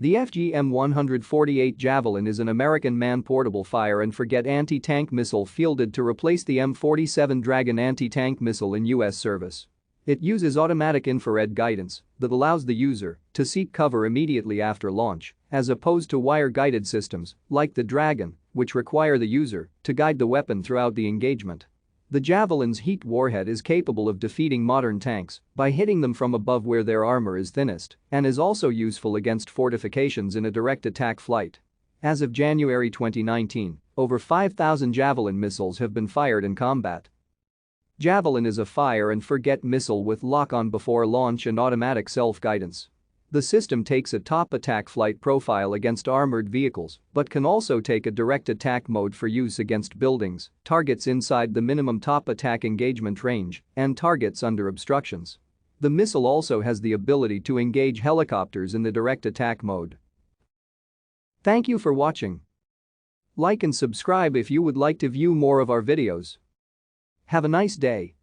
The FGM-148 Javelin is an American man-portable fire and forget anti-tank missile fielded to replace the M47 Dragon anti-tank missile in U.S. service. It uses automatic infrared guidance that allows the user to seek cover immediately after launch, as opposed to wire-guided systems like the Dragon, which require the user to guide the weapon throughout the engagement. The Javelin's heat warhead is capable of defeating modern tanks by hitting them from above where their armor is thinnest and is also useful against fortifications in a direct attack flight. As of January 2019, over 5,000 Javelin missiles have been fired in combat. Javelin is a fire-and-forget missile with lock-on before launch and automatic self-guidance. The system takes a top attack flight profile against armored vehicles but can also take a direct attack mode for use against buildings, targets inside the minimum top attack engagement range, and targets under obstructions. The missile also has the ability to engage helicopters in the direct attack mode. Thank you for watching. Like and subscribe if you would like to view more of our videos. Have a nice day.